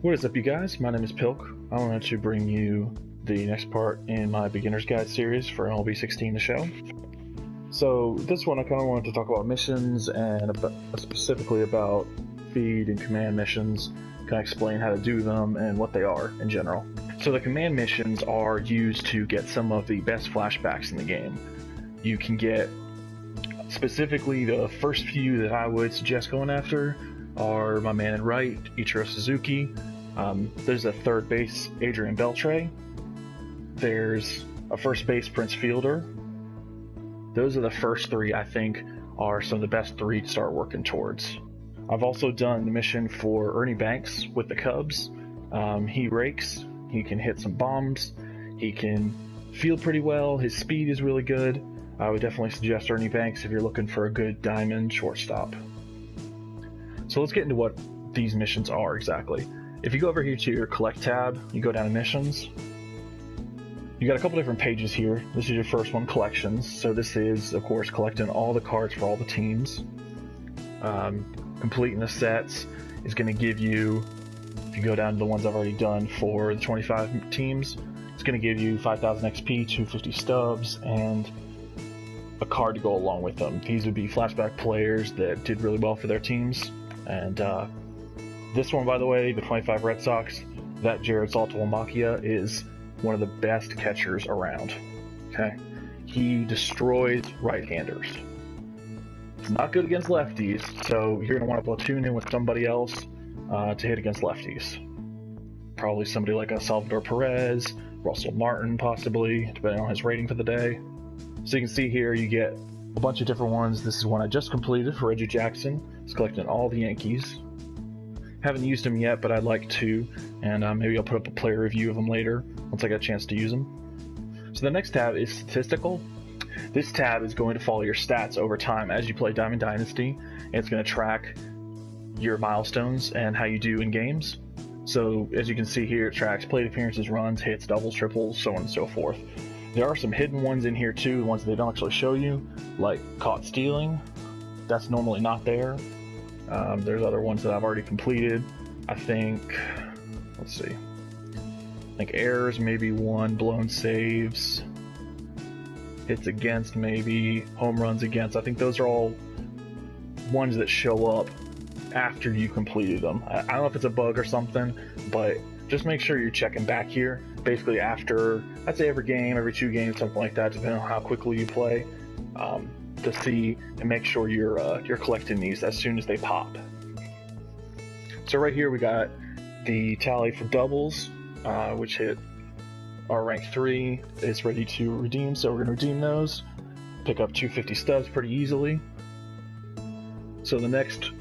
What is up, you guys? My name is Pilk. I wanted to bring you the next part in my beginner's guide series for MLB 16 the show. So this one I kind of wanted to talk about missions and specifically about feed and command missions, kind of explain how to do them and what they are in general. So the command missions are used to get some of the best flashbacks in the game. You can get specifically the first few that I would suggest going after are my man in right, Ichiro Suzuki. There's a third base, Adrian Beltre. There's a first base, Prince Fielder. Those are the first three I think are some of the best three to start working towards. I've also done the mission for Ernie Banks with the Cubs. He rakes, he can hit some bombs, he can field pretty well, his speed is really good. I would definitely suggest Ernie Banks if you're looking for a good diamond shortstop. So let's get into what these missions are exactly. If you go over here to your Collect tab, you go down to Missions. You got a couple different pages here. This is your first one, Collections. So this is, of course, collecting all the cards for all the teams. Completing the sets is going to give you, if you go down to the ones I've already done for the 25 teams, it's going to give you 5,000 XP, 250 stubs, and a card to go along with them. These would be flashback players that did really well for their teams. And this one, by the way, the 25 Red Sox, that Jared Saltalamacchia is one of the best catchers around. Okay, he destroys right-handers. He's not good against lefties, so you're going to want to platoon in with somebody else to hit against lefties. Probably somebody like a Salvador Perez, Russell Martin possibly, depending on his rating for the day. So you can see here you get a bunch of different ones. This is one I just completed for Reggie Jackson. It's collecting all the Yankees. Haven't used them yet, but I'd like to, and maybe I'll put up a player review of them later once I get a chance to use them. So the next tab is Statistical. This tab is going to follow your stats over time as you play Diamond Dynasty, and it's going to track your milestones and how you do in games. So as you can see here, it tracks plate appearances, runs, hits, doubles, triples, so on and so forth. There are some hidden ones in here too, the ones they don't actually show you, like caught stealing. That's normally not there. There's other ones that I've already completed. I think, let's see, I think errors, maybe one, blown saves, hits against, maybe home runs against. I think those are all ones that show up after you completed them. I don't know if it's a bug or something, but just make sure you're checking back here basically after, I'd say every game, every 2 games, something like that, depending on how quickly you play, to see and make sure you're collecting these as soon as they pop. So right here we got the tally for doubles, which hit our rank 3. It's ready to redeem, so we're going to redeem those. Pick up 250 stubs pretty easily. So the next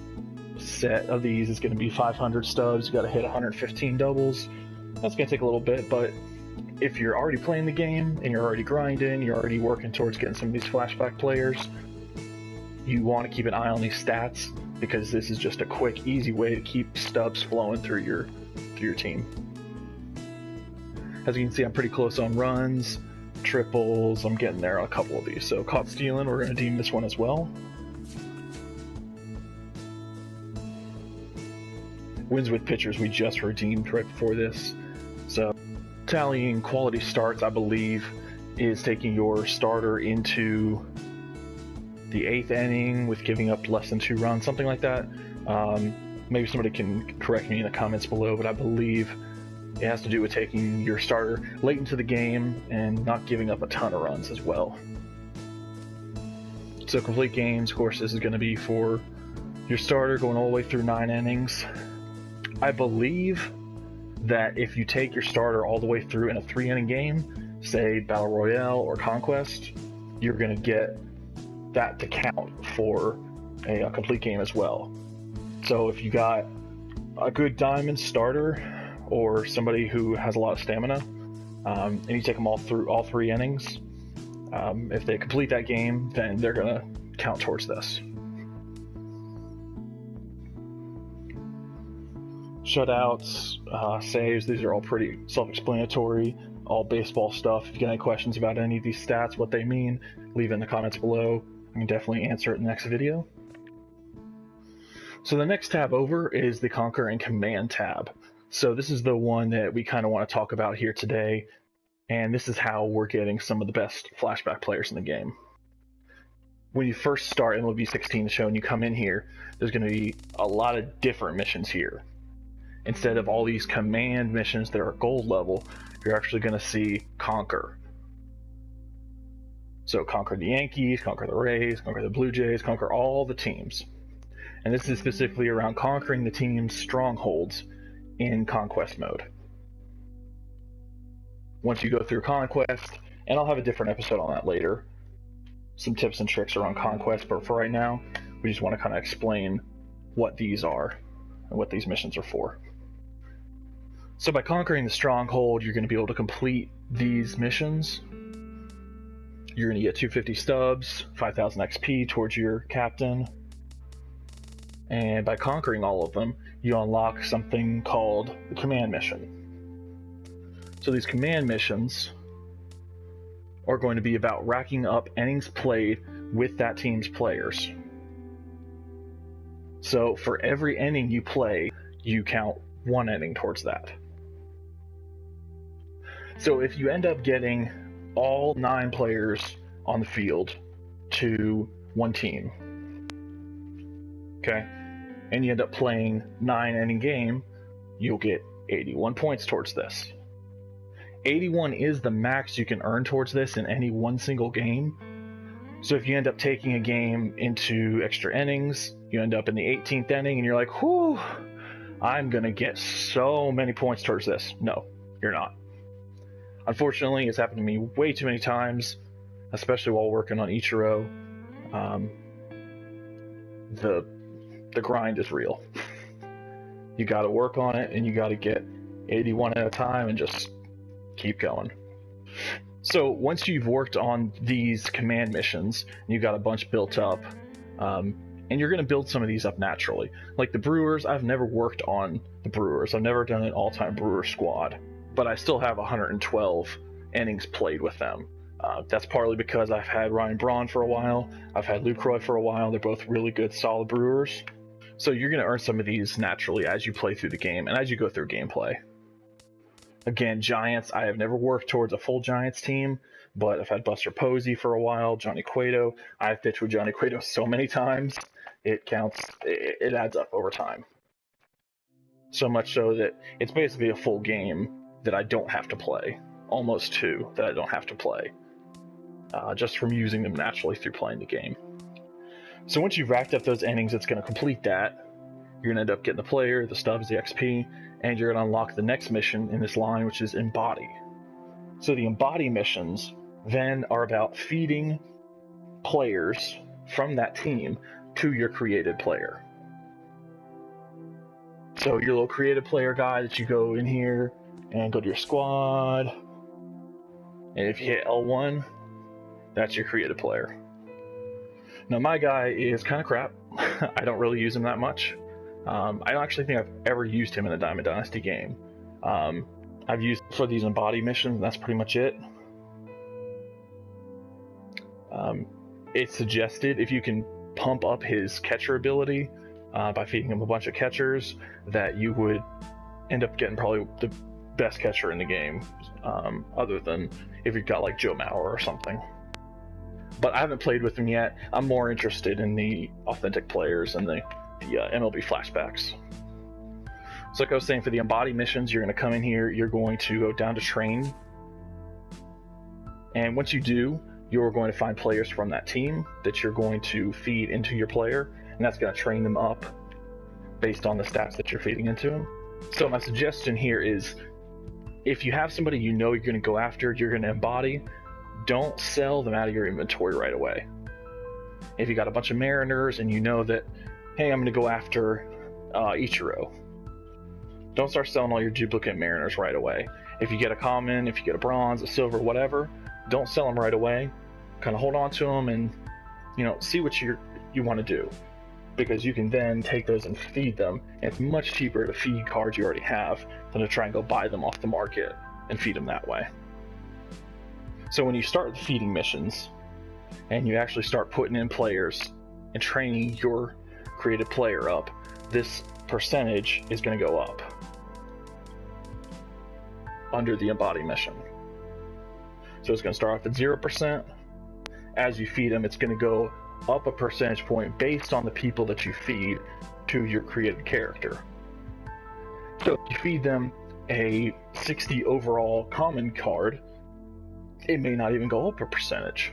set of these is going to be 500 stubs. You got to hit 115 doubles. That's going to take a little bit, but if you're already playing the game and you're already grinding, you're already working towards getting some of these flashback players, you want to keep an eye on these stats because this is just a quick, easy way to keep stubs flowing through your team. As you can see, I'm pretty close on runs, triples. I'm getting there on a couple of these. So caught stealing, we're going to redeem this one as well. Wins with pitchers we just redeemed right before this. So tallying quality starts, I believe, is taking your starter into the 8th inning with giving up less than 2 runs, something like that. Maybe somebody can correct me in the comments below, but I believe it has to do with taking your starter late into the game and not giving up a ton of runs as well. So complete games, of course, this is going to be for your starter going all the way through 9 innings. I believe that if you take your starter all the way through in a 3-inning game, say Battle Royale or Conquest, you're going to get that to count for a complete game as well. So if you got a good diamond starter or somebody who has a lot of stamina, and you take them all through all 3 innings, if they complete that game, then they're going to count towards this. Shutouts, saves, these are all pretty self-explanatory, all baseball stuff. If you get any questions about any of these stats, what they mean, leave it in the comments below. I can definitely answer it in the next video. So the next tab over is the Conquer and Command tab. So this is the one that we kind of want to talk about here today, and this is how we're getting some of the best flashback players in the game. When you first start MLB 16 show and you come in here, there's going to be a lot of different missions here. Instead of all these command missions that are gold level, you're actually going to see conquer. So conquer the Yankees, conquer the Rays, conquer the Blue Jays, conquer all the teams. And this is specifically around conquering the team's strongholds in conquest mode. Once you go through conquest, and I'll have a different episode on that later, some tips and tricks around conquest, but for right now, we just want to kind of explain what these are and what these missions are for. So by conquering the stronghold, you're going to be able to complete these missions. You're going to get 250 stubs, 5,000 XP towards your captain. And by conquering all of them, you unlock something called the command mission. So these command missions are going to be about racking up innings played with that team's players. So for every inning you play, you count 1 inning towards that. So if you end up getting all 9 players on the field to one team, okay, and you end up playing 9 inning game, you'll get 81 points towards this. 81 is the max you can earn towards this in any one single game. So if you end up taking a game into extra innings, you end up in the 18th inning and you're like, whew, I'm gonna get so many points towards this. No, you're not. Unfortunately, it's happened to me way too many times, especially while working on Ichiro. The grind is real. You gotta work on it and you gotta get 81 at a time and just keep going. So once you've worked on these command missions, and you've got a bunch built up, and you're going to build some of these up naturally. Like the Brewers, I've never worked on the Brewers. I've never done an all-time Brewer squad, but I still have 112 innings played with them. That's partly because I've had Ryan Braun for a while. I've had Lucroy for a while. They're both really good, solid Brewers. So you're going to earn some of these naturally as you play through the game and as you go through gameplay. Again, Giants, I have never worked towards a full Giants team, but I've had Buster Posey for a while, Johnny Cueto. I've pitched with Johnny Cueto so many times, it counts, it adds up over time. So much so that it's basically a full game that I don't have to play. Almost 2 that I don't have to play. Just from using them naturally through playing the game. So once you've racked up those innings, it's going to complete that. You're going to end up getting the player, the stubs, the XP, and you're going to unlock the next mission in this line, which is Embody. So the Embody missions then are about feeding players from that team to your created player. So your little created player guy that you go in here and go to your squad, and if you hit L1, that's your created player. Now my guy is kind of crap. I don't really use him that much. I don't actually think I've ever used him in a Diamond Dynasty game. I've used for these Embody missions, and that's pretty much it. It's suggested if you can pump up his catcher ability by feeding him a bunch of catchers, that you would end up getting probably the best catcher in the game, other than if you've got like Joe Mauer or something. But I haven't played with him yet. I'm more interested in the authentic players and the MLB flashbacks. So like I was saying, for the Embody missions, you're going to come in here, you're going to go down to train, and once you do, you're going to find players from that team that you're going to feed into your player, and that's going to train them up based on the stats that you're feeding into them. So my suggestion here is, if you have somebody you know you're going to go after, you're going to embody, don't sell them out of your inventory right away. If you got a bunch of Mariners and you know that, hey, I'm going to go after Ichiro, don't start selling all your duplicate Mariners right away. If you get a common, if you get a bronze, a silver, whatever, don't sell them right away. Kind of hold on to them and, see what you want to do, because you can then take those and feed them. And it's much cheaper to feed cards you already have than to try and go buy them off the market and feed them that way. So when you start the feeding missions and you actually start putting in players and training your created player up, this percentage is going to go up. under the embody mission. So it's going to start off at 0%. As you feed them, it's going to go up a percentage point based on the people that you feed to your created character. So if you feed them a 60 overall common card, it may not even go up a percentage.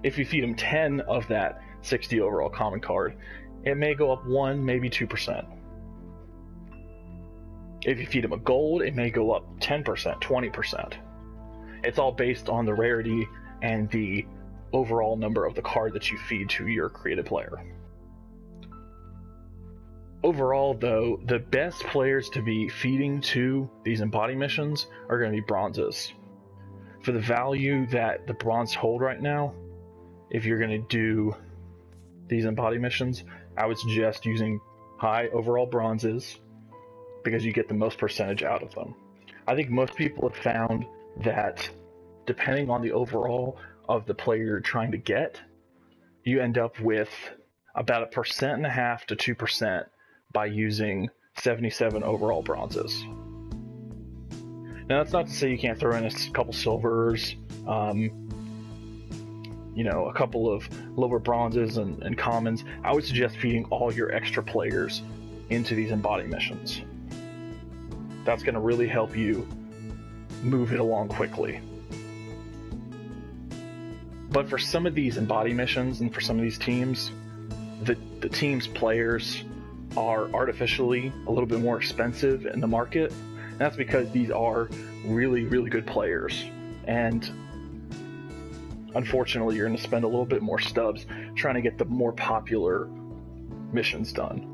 If you feed them 10 of that 60 overall common card, it may go up 1, maybe 2%. If you feed them a gold, it may go up 10%, 20%. It's all based on the rarity and the overall number of the card that you feed to your created player. Overall, though, the best players to be feeding to these embody missions are going to be bronzes. For the value that the bronze hold right now, if you're going to do these embody missions, I would suggest using high overall bronzes because you get the most percentage out of them. I think most people have found that depending on the overall of the player you're trying to get, you end up with about 1.5% to 2% by using 77 overall bronzes. Now that's not to say you can't throw in a couple silvers, a couple of lower bronzes and commons. I would suggest feeding all your extra players into these embody missions. That's going to really help you move it along quickly. But for some of these embody missions and for some of these teams, the team's players are artificially a little bit more expensive in the market. And that's because these are really, really good players. And unfortunately, you're going to spend a little bit more stubs trying to get the more popular missions done.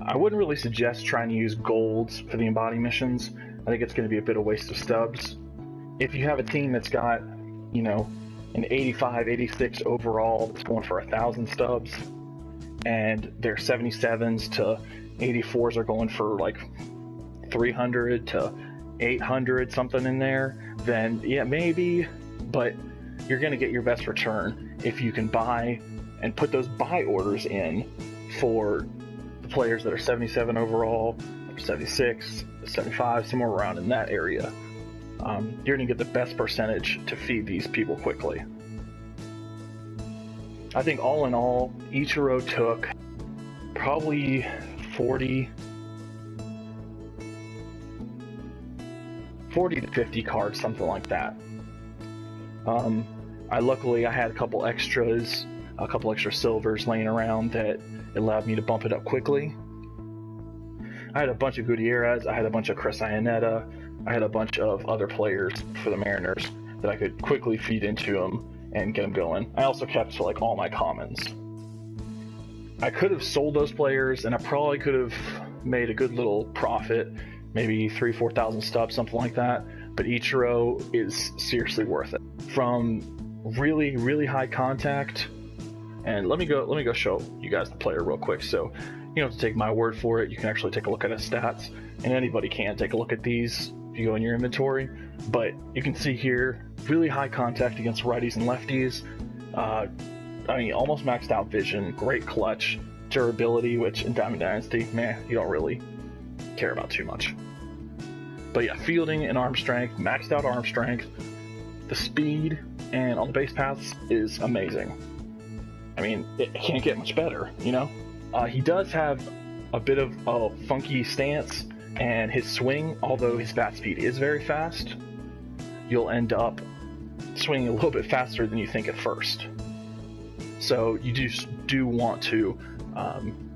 I wouldn't really suggest trying to use golds for the embody missions. I think it's going to be a bit of a waste of stubs. If you have a team that's got, an 85, 86 overall that's going for 1,000 stubs, and their 77s to 84s are going for like 300 to 800, something in there, then yeah, maybe, but you're going to get your best return if you can buy and put those buy orders in for the players that are 77 overall, 76, 75, somewhere around in that area. You're going to get the best percentage to feed these people quickly. I think all in all, Ichiro took probably 40 to 50 cards, something like that. Luckily I had a couple extra silvers laying around that allowed me to bump it up quickly. I had a bunch of Gutierrez, I had a bunch of Chris Iannetta, I had a bunch of other players for the Mariners that I could quickly feed into them and get them going. I also kept all my commons. I could have sold those players and I probably could have made a good little profit, maybe 3,000-4,000 stubs, something like that. But Ichiro is seriously worth it. From really, really high contact, and let me go show you guys the player real quick. So you don't have to take my word for it. You can actually take a look at his stats, and anybody can take a look at these if you go in your inventory. But you can see here, really high contact against righties and lefties. Almost maxed out vision, great clutch, durability, which in Diamond Dynasty, you don't really care about too much. But yeah, fielding and arm strength, maxed out arm strength, the speed, and on the base paths is amazing. It can't get much better, He does have a bit of a funky stance, and his swing, although his bat speed is very fast, you'll end up swinging a little bit faster than you think at first. So you just do want to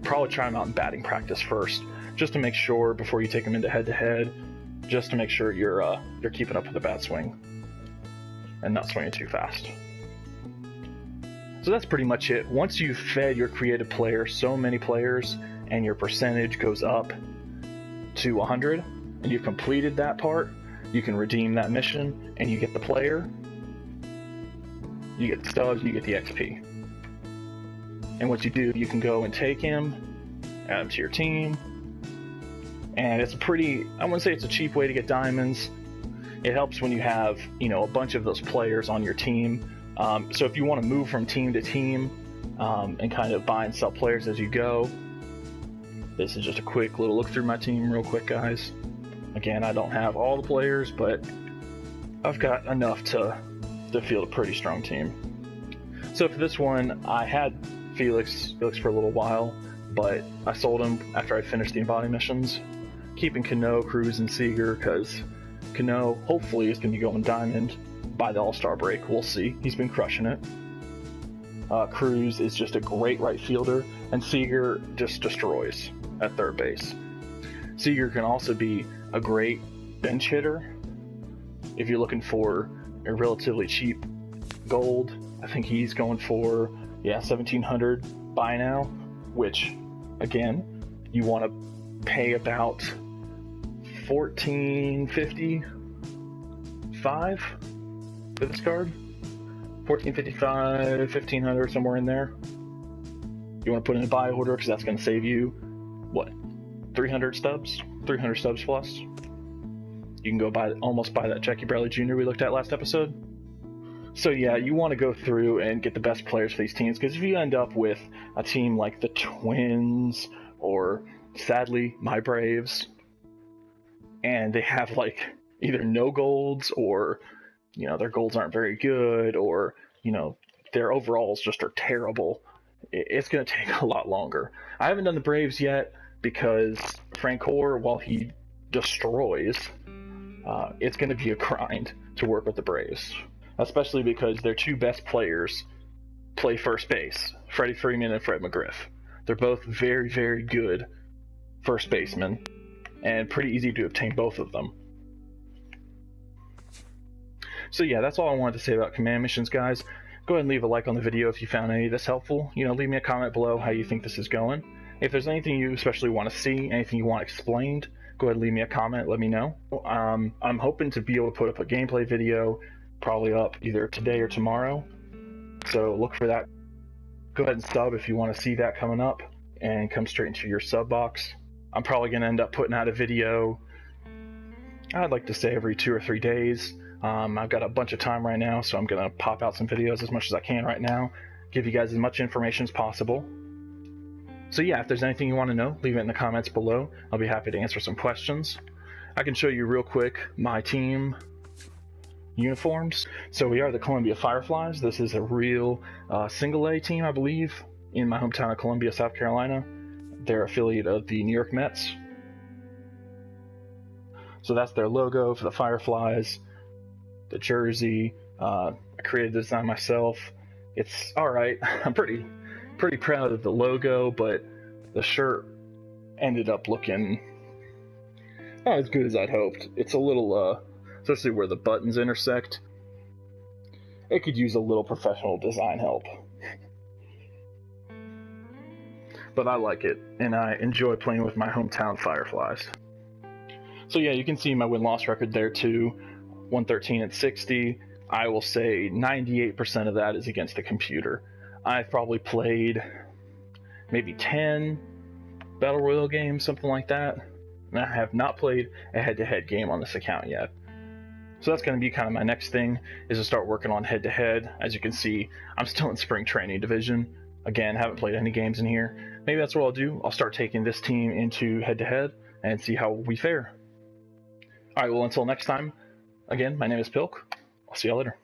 probably try him out in batting practice first, just to make sure before you take him into head-to-head, just to make sure you're keeping up with the bat swing and not swinging too fast. So that's pretty much it. Once you've fed your creative player so many players and your percentage goes up to 100 and you've completed that part, you can redeem that mission and you get the player, you get the stubs, you get the XP. And what you do, you can go and take him, add him to your team, and it's I wouldn't say it's a cheap way to get diamonds. It helps when you have, a bunch of those players on your team. So if you want to move from team to team and kind of buy and sell players as you go, this is just a quick little look through my team real quick, guys. Again, I don't have all the players, but I've got enough to field a pretty strong team. So for this one, I had Felix for a little while, but I sold him after I finished the embody missions, keeping Cano, Cruz, and Seager, because Cano hopefully is going to be going diamond by the All-Star break. We'll see. He's been crushing it. Cruz is just a great right fielder, and Seager just destroys at third base. Seager can also be a great bench hitter if you're looking for a relatively cheap gold. I think he's going for 1,700 by now, which again, you want to pay about $1,455 for this card. $1,455, $1,500, somewhere in there. You want to put in a buy order because that's going to save you what, 300 stubs? 300 stubs plus. You can go almost buy that Jackie Bradley Jr. we looked at last episode. So yeah, you want to go through and get the best players for these teams, because if you end up with a team like the Twins or, sadly, my Braves, and they have like either no golds, or their golds aren't very good, or their overalls just are terrible, it's going to take a lot longer. I haven't done the Braves yet because Francoeur, while he destroys, it's going to be a grind to work with the Braves, especially because their two best players play first base, Freddie Freeman and Fred McGriff. They're both very, very good first basemen, and pretty easy to obtain both of them. So yeah, that's all I wanted to say about command missions, guys. Go ahead and leave a like on the video if you found any of this helpful. Leave me a comment below how you think this is going. If there's anything you especially want to see, anything you want explained, go ahead and leave me a comment, let me know. I'm hoping to be able to put up a gameplay video, probably up either today or tomorrow, so look for that. Go ahead and sub if you want to see that coming up, and come straight into your sub box. I'm probably going to end up putting out a video, I'd like to say every 2 or 3 days. I've got a bunch of time right now, so I'm going to pop out some videos as much as I can right now, give you guys as much information as possible. So yeah, if there's anything you want to know, leave it in the comments below. I'll be happy to answer some questions. I can show you real quick my team uniforms. So we are the Columbia Fireflies. This is a real single A team, I believe, in my hometown of Columbia, South Carolina. They're affiliate of the New York Mets. So that's their logo for the Fireflies. The jersey, I created the design myself. It's alright. I'm pretty proud of the logo, but the shirt ended up looking not as good as I'd hoped. It's a little, especially where the buttons intersect, it could use a little professional design help. But I like it, and I enjoy playing with my hometown Fireflies. So yeah, you can see my win-loss record there too, 113-60. I will say 98% of that is against the computer. I've probably played maybe 10 Battle Royale games, something like that. And I have not played a head-to-head game on this account yet. So that's going to be kind of my next thing, is to start working on head-to-head. As you can see, I'm still in spring training division. Again, haven't played any games in here. Maybe that's what I'll do. I'll start taking this team into head-to-head and see how we fare. Alright, well, until next time, again, my name is Pilk. I'll see y'all later.